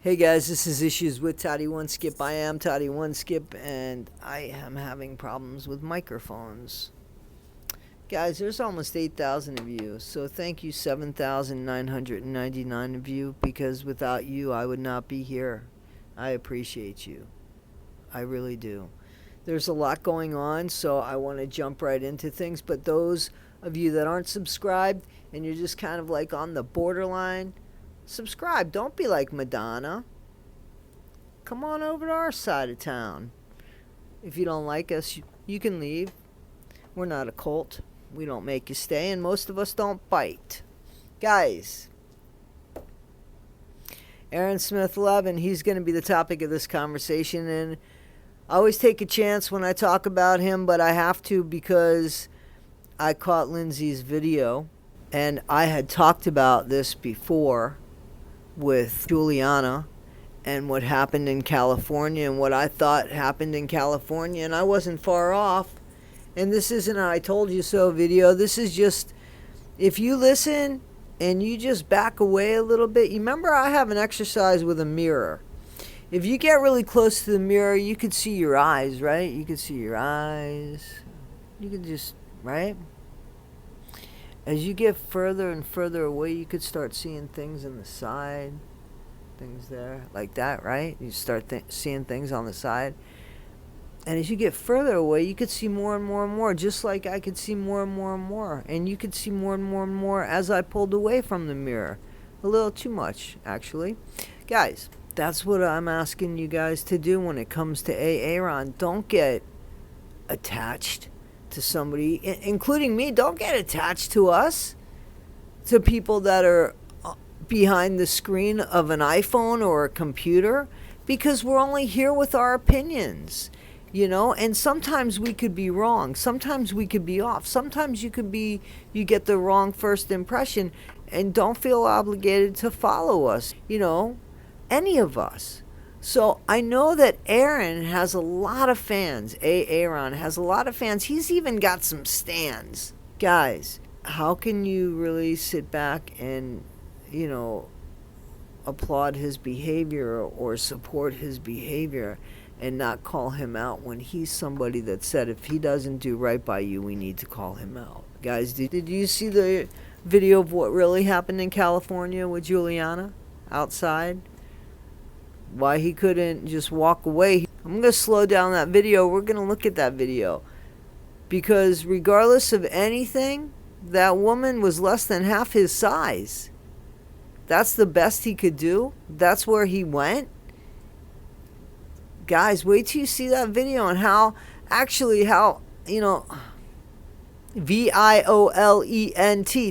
Hey guys, this is Issues with Toddy One Skip. I am Toddy One Skip, and I am having problems with microphones. Guys, there's almost 8,000 of you, so thank you 7,999 of you, because without you, I would not be here. I appreciate you. I really do. There's a lot going on, so I want to jump right into things, but those of you that aren't subscribed and you're just kind of like on the borderline, subscribe. Don't be like Madonna. Come on over to our side of town. If you don't like us, you can leave. We're not a cult. We don't make you stay, and most of us don't bite. Guys, Aaron Smith Levin, he's going to be the topic of this conversation, and I always take a chance when I talk about him, but I have to because I caught Lindsay's video, and I had talked about this before with Juliana and what happened in California and what I thought happened in California, and I wasn't far off. And this isn't an I told you so video. This is just, if you listen and you just back away a little bit. You remember I have an exercise with a mirror. If you get really close to the mirror, you could see your eyes, right? You could see your eyes. You could just, right? As you get further and further away, you could start seeing things on the side, things there, like that, right? You start seeing things on the side. And as you get further away, you could see more and more and more, just like I could see more and more and more. And you could see more and more and more as I pulled away from the mirror. A little too much, actually. Guys, that's what I'm asking you guys to do when it comes to Aaron. Don't get attached to somebody, including me. Don't get attached to us, to people that are behind the screen of an iPhone or a computer, because we're only here with our opinions, and sometimes we could be wrong, sometimes we could be off, sometimes you get the wrong first impression, and don't feel obligated to follow us, any of us. So I know that Aaron has a lot of fans. Aaron has a lot of fans. He's even got some stands. Guys, how can you really sit back and, applaud his behavior or support his behavior and not call him out when he's somebody that said if he doesn't do right by you, we need to call him out? Guys, did you see the video of what really happened in California with Juliana outside? Why he couldn't just walk away. I'm going to slow down that video. We're going to look at that video. Because regardless of anything, that woman was less than half his size. That's the best he could do. That's where he went. Guys, wait till you see that video and how, Violent.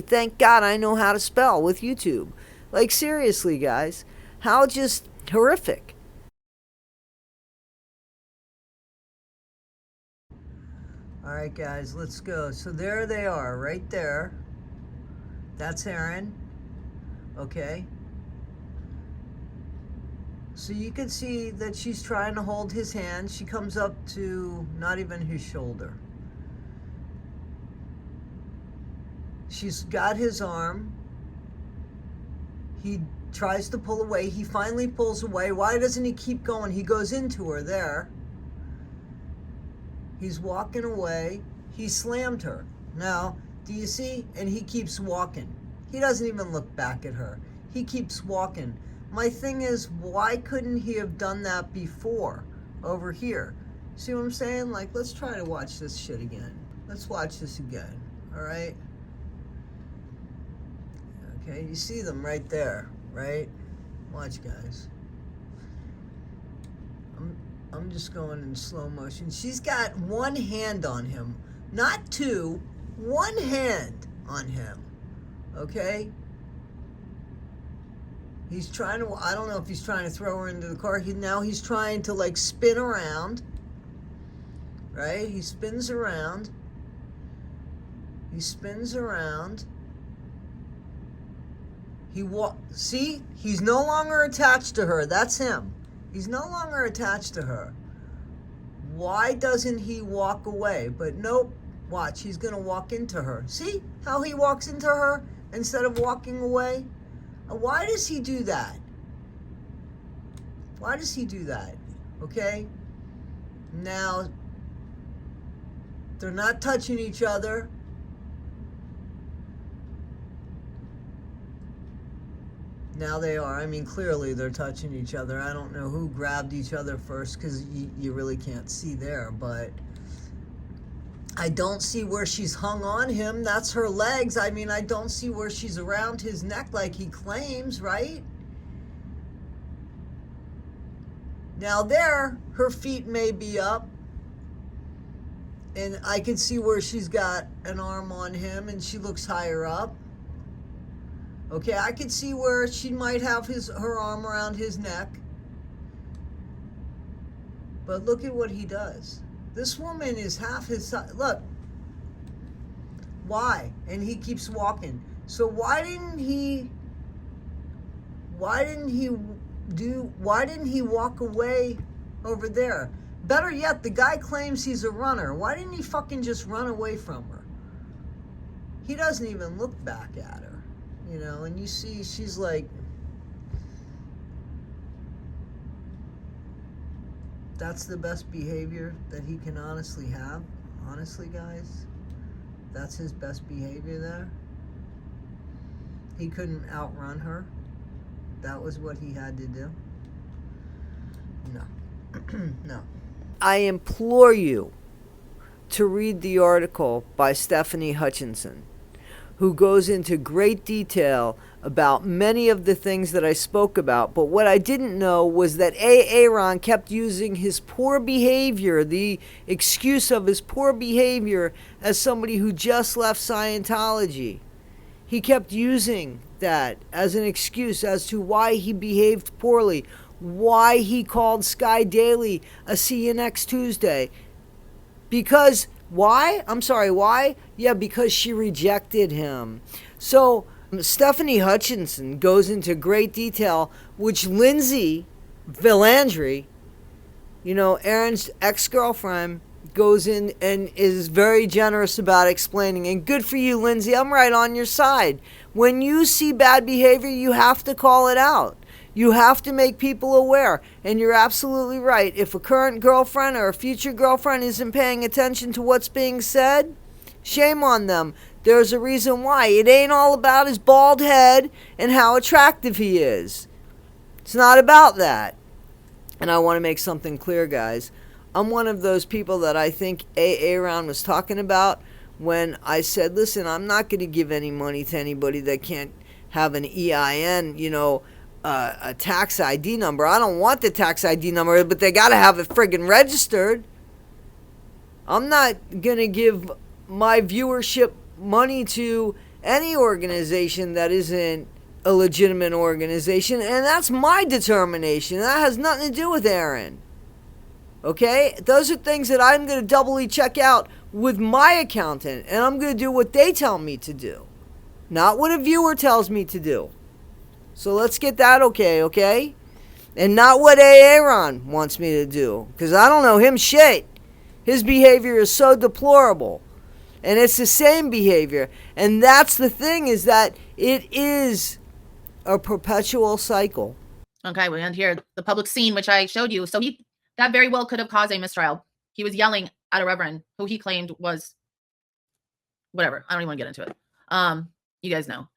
Thank God I know how to spell with YouTube. Like, seriously, guys. How just horrific. All right, guys, let's go. So there they are, right there. That's Aaron. Okay. So you can see that she's trying to hold his hand. She comes up to not even his shoulder. She's got his arm. He tries to pull away. He finally pulls away. Why doesn't he keep going? He goes into her there. He's walking away. He slammed her. Now, do you see? And he keeps walking. He doesn't even look back at her. He keeps walking. My thing is, why couldn't he have done that before over here? See what I'm saying? Like, let's try to watch this shit again. Let's watch this again. All right? Okay, you see them right there. Right? Watch, guys. I'm just going in slow motion. She's got one hand on him. Not two. One hand on him. Okay? He's trying to, I don't know if he's trying to throw her into the car. Now he's trying to, like, spin around. Right? He spins around. He spins around. See? He's no longer attached to her. That's him. He's no longer attached to her. Why doesn't he walk away? But nope. Watch. He's going to walk into her. See how he walks into her instead of walking away? Why does he do that? Why does he do that? Okay? Now, they're not touching each other. Now they are. I mean, clearly they're touching each other. I don't know who grabbed each other first because you really can't see there. But I don't see where she's hung on him. That's her legs. I mean, I don't see where she's around his neck like he claims, right? Now there, her feet may be up. And I can see where she's got an arm on him and she looks higher up. Okay, I can see where she might have her arm around his neck. But look at what he does. This woman is half his size. Look. Why? And he keeps walking. So why didn't he walk away over there? Better yet, the guy claims he's a runner. Why didn't he fucking just run away from her? He doesn't even look back at her. You know, and you see she's like, that's the best behavior that he can honestly have. Honestly, guys, that's his best behavior there. He couldn't outrun her. That was what he had to do. No. No. I implore you to read the article by Stephanie Hutchinson, who goes into great detail about many of the things that I spoke about. But what I didn't know was that Aaron kept using his poor behavior, the excuse of his poor behavior, as somebody who just left Scientology. He kept using that as an excuse as to why he behaved poorly, why he called Sky Daily a see you next Tuesday. Because why? I'm sorry, why? Yeah, because she rejected him. So Stephanie Hutchinson goes into great detail, which Lindsay Villandry, you know, Aaron's ex-girlfriend, goes in and is very generous about explaining. And good for you, Lindsay. I'm right on your side. When you see bad behavior, you have to call it out. You have to make people aware. And you're absolutely right. If a current girlfriend or a future girlfriend isn't paying attention to what's being said, shame on them. There's a reason why. It ain't all about his bald head and how attractive he is. It's not about that. And I want to make something clear, guys. I'm one of those people that I think Aaron was talking about when I said, listen, I'm not going to give any money to anybody that can't have an EIN, you know, a tax ID number. I don't want the tax ID number, but they got to have it friggin' registered. I'm not going to give my viewership money to any organization that isn't a legitimate organization, and that's my determination. That has nothing to do with Aaron. Okay? Those are things that I'm going to doubly check out with my accountant, and I'm going to do what they tell me to do, not what a viewer tells me to do. So let's get that okay? And not what Aaron wants me to do, because I don't know him shit. His behavior is so deplorable. And it's the same behavior. And that's the thing, is that it is a perpetual cycle. Okay, we end here the public scene, which I showed you. So that very well could have caused a mistrial. He was yelling at a reverend who he claimed was whatever. I don't even want to get into it. You guys know.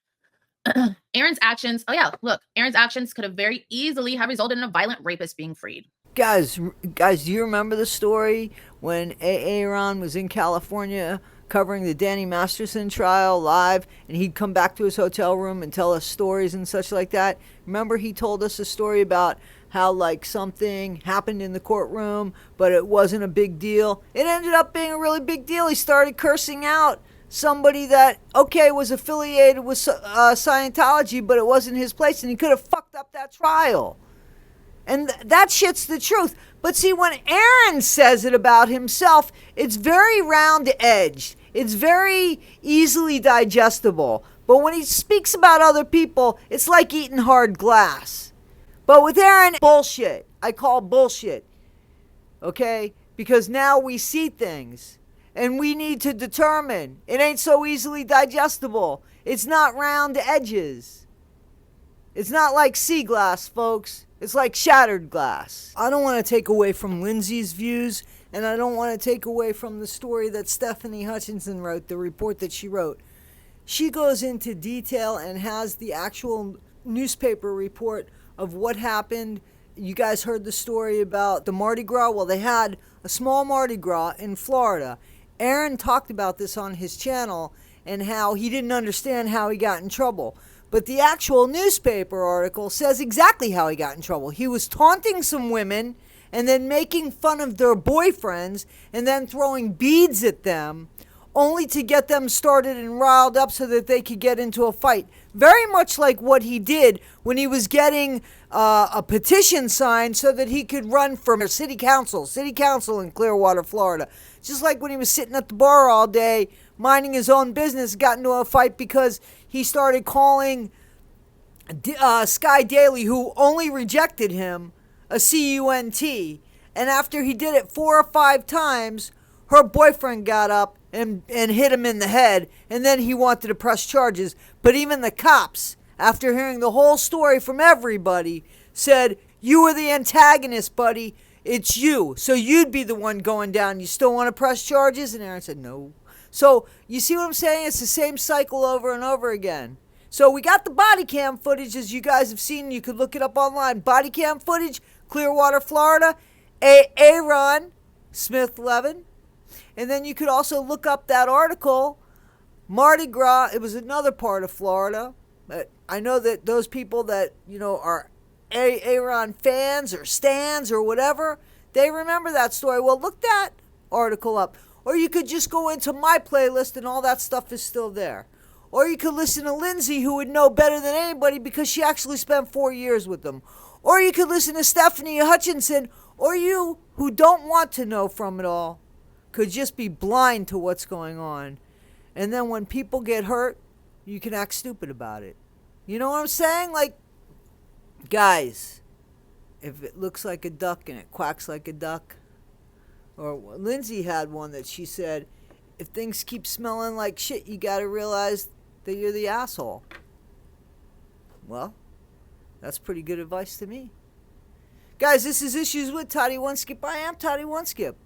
Aaron's actions. Oh yeah, look. Aaron's actions could have very easily have resulted in a violent rapist being freed. Guys, do you remember the story when Aaron was in California covering the Danny Masterson trial live, and he'd come back to his hotel room and tell us stories and such like that? Remember, he told us a story about how, like, something happened in the courtroom, but it wasn't a big deal. It ended up being a really big deal. He started cursing out somebody that, okay, was affiliated with Scientology, but it wasn't his place, and he could have fucked up that trial. And that shit's the truth. But see, when Aaron says it about himself, it's very round-edged. It's very easily digestible. But when he speaks about other people, it's like eating hard glass. But with Aaron, bullshit. I call bullshit. Okay? Because now we see things. And we need to determine. It ain't so easily digestible. It's not round edges. It's not like sea glass, folks. It's like shattered glass. I don't want to take away from Lindsay's views, and I don't want to take away from the story that Stephanie Hutchinson wrote, the report that she wrote. She goes into detail and has the actual newspaper report of what happened. You guys heard the story about the Mardi Gras. Well, they had a small Mardi Gras in Florida. Aaron talked about this on his channel and how he didn't understand how he got in trouble. But the actual newspaper article says exactly how he got in trouble. He was taunting some women and then making fun of their boyfriends and then throwing beads at them, only to get them started and riled up so that they could get into a fight. Very much like what he did when he was getting a petition signed so that he could run for city council in Clearwater, Florida. Just like when he was sitting at the bar all day, minding his own business, got into a fight because he started calling Sky Daily, who only rejected him, a cunt. And after he did it 4 or 5 times, her boyfriend got up and hit him in the head, and then he wanted to press charges. But even the cops, after hearing the whole story from everybody, said, "You were the antagonist, buddy. It's you. So you'd be the one going down. You still want to press charges?" And Aaron said, "No." So you see what I'm saying? It's the same cycle over and over again. So we got the body cam footage, as you guys have seen. You could look it up online. Body cam footage, Clearwater, Florida. Aaron Smith Levin. And then you could also look up that article, Mardi Gras. It was another part of Florida. But I know that those people that, are Aaron fans or stans or whatever, they remember that story. Well, look that article up. Or you could just go into my playlist and all that stuff is still there. Or you could listen to Lindsay, who would know better than anybody because she actually spent 4 years with them. Or you could listen to Stephanie Hutchinson, or you, who don't want to know from it all, could just be blind to what's going on. And then when people get hurt, you can act stupid about it. You know what I'm saying? Like, guys, if it looks like a duck and it quacks like a duck, or Lindsay had one that she said, if things keep smelling like shit, you got to realize that you're the asshole. Well, that's pretty good advice to me. Guys, this is Issues with Toddy One Skip. I am Toddy One Skip.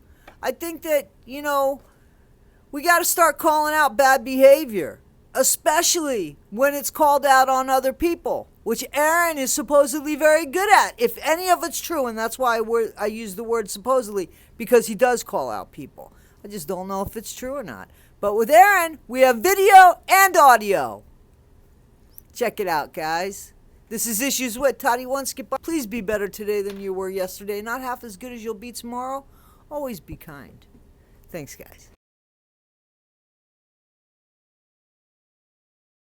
I think that, we got to start calling out bad behavior, especially when it's called out on other people, which Aaron is supposedly very good at, if any of it's true, and that's why I use the word supposedly, because he does call out people. I just don't know if it's true or not. But with Aaron, we have video and audio. Check it out, guys. This is Issues with Toddy One Skip. Please be better today than you were yesterday. Not half as good as you'll be tomorrow. Always be kind. Thanks, guys.